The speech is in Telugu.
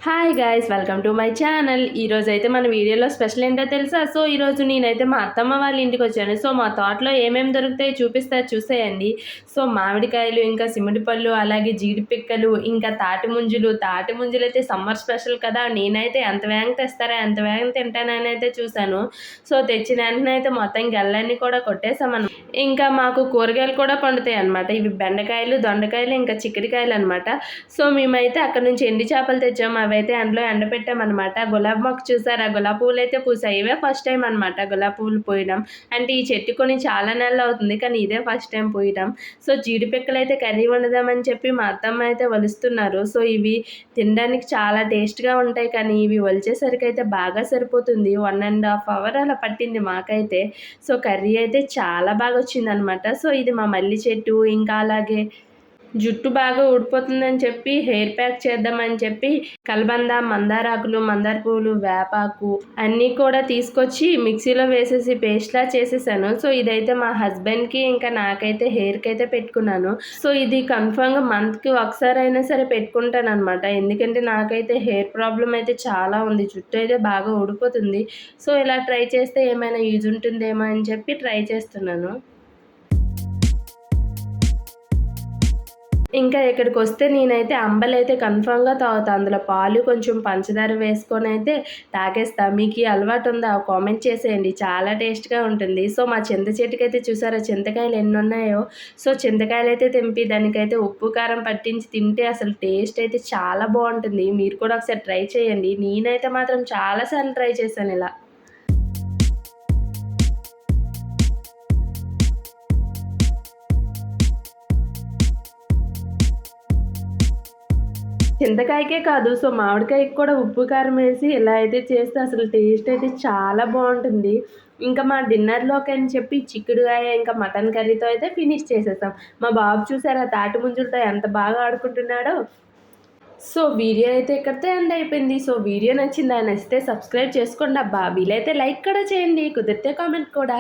Hi guys welcome to my channel. ఈరోజు అయితే మన వీడియోలో స్పెషల్ ఏంటో తెలుసా? సో ఈరోజు నేనైతే మా అత్తమ్మ వాళ్ళ ఇంటికి వచ్చాను. సో మా తోటలో ఏమేమి దొరుకుతాయో చూపిస్తా చూసేయండి. సో మామిడికాయలు, ఇంకా సిమిడి పళ్ళు, అలాగే జీడి పిక్కలు, ఇంకా తాటి ముంజులు. తాటి ముంజులు అయితే సమ్మర్ స్పెషల్ కదా, నేనైతే ఎంత వేగంగా తెస్తారా ఎంత వేగంగా తింటానని అయితే చూశాను. సో తెచ్చిన వెంటనే అయితే మొత్తం గెల్లన్నీ కూడా కొట్టేసామన్నమాట. ఇంకా మాకు కూరగాయలు కూడా పండుతాయి అనమాట. ఇవి బెండకాయలు, దొండకాయలు, ఇంకా చిక్కుడుకాయలు అనమాట. సో మేమైతే అక్కడ నుంచి ఎండి చేపలు తెచ్చాము. అవైతే అందులో ఎండబెట్టామన్నమాట. గులాబీ మొక్క చూసారా, గులాబీ పువ్వులు అయితే పూసాయి. ఇవే ఫస్ట్ టైం అనమాట గులాబీ పువ్వులు పూయడం. అంటే ఈ చెట్టు కొని చాలా నెలలు అవుతుంది, కానీ ఇదే ఫస్ట్ టైం పూయడం. సో జీడిపిక్కలు అయితే కర్రీ వండుదామని చెప్పి మా అత్తమ్మ అయితే వలుస్తున్నారు. సో ఇవి తినడానికి చాలా టేస్ట్గా ఉంటాయి, కానీ ఇవి వలిచేసరికి అయితే బాగా సరిపోతుంది. 1.5 అవర్ అలా పట్టింది మాకైతే. సో కర్రీ అయితే చాలా బాగా వచ్చిందనమాట. సో ఇది మా మల్లి చెట్టు. ఇంకా అలాగే జుట్టు బాగా ఊడిపోతుందని చెప్పి హెయిర్ ప్యాక్ చేద్దామని చెప్పి కలబంద, మందారాకులు, మందార పువ్వులు, వేపాకు అన్నీ కూడా తీసుకొచ్చి మిక్సీలో వేసేసి పేస్ట్లా చేసేసాను. సో ఇదైతే మా హస్బెండ్కి ఇంకా నాకైతే హెయిర్కి అయితే పెట్టుకున్నాను. సో ఇది కన్ఫామ్గా మంత్కి ఒకసారి అయినా సరే పెట్టుకుంటాను అనమాట. ఎందుకంటే నాకైతే హెయిర్ ప్రాబ్లం అయితే చాలా ఉంది, జుట్టు అయితే బాగా ఊడిపోతుంది. సో ఇలా ట్రై చేస్తే ఏమైనా యూజ్ ఉంటుందేమో అని చెప్పి ట్రై చేస్తున్నాను. ఇంకా ఇక్కడికొస్తే నేనైతే అంబలైతే కన్ఫామ్‌గా తాగుతా. అందులో పాలు కొంచెం పంచదార వేసుకొనైతే తాగేస్తా. మీకీ అలవాటుందా? కామెంట్ చేసేయండి. చాలా టేస్ట్‌గా ఉంటుంది. సో మా చింత చెట్టుకైతే చూసారా చింతకాయలు ఎన్నున్నాయో. సో చింతకాయలైతే తెంపి దానికైతే ఉప్పు, కారం పట్టించి తింటే అసలు టేస్ట్ అయితే చాలా బావుంటుంది. మీరు కూడా ఒకసారి ట్రై చేయండి. నేనైతే మాత్రం చాలా సార్లు ట్రై చేశాను ఇలా. చింతకాయకే కాదు, సో మామిడికాయకి కూడా ఉప్పు, కారం వేసి ఇలా అయితే చేస్తే అసలు టేస్ట్ అయితే చాలా బావుంటుంది. ఇంకా మా డిన్నర్‌లోకి అని చెప్పి చిక్కుడుగాయ, ఇంకా మటన్ కర్రీతో అయితే ఫినిష్ చేసేసాం. మా బాబు చూసారా తాటి ముంజలతో ఎంత బాగా ఆడుకుంటున్నాడో. సో వీడియో అయితే ఇక్కడితో ఎండ్ అయిపోయింది. సో వీడియో నచ్చిందా? నచ్చితే సబ్స్క్రైబ్ చేసుకోండి అబ్బా! వీలైతే లైక్ కూడా చేయండి. కుదిరితే కామెంట్ కూడా.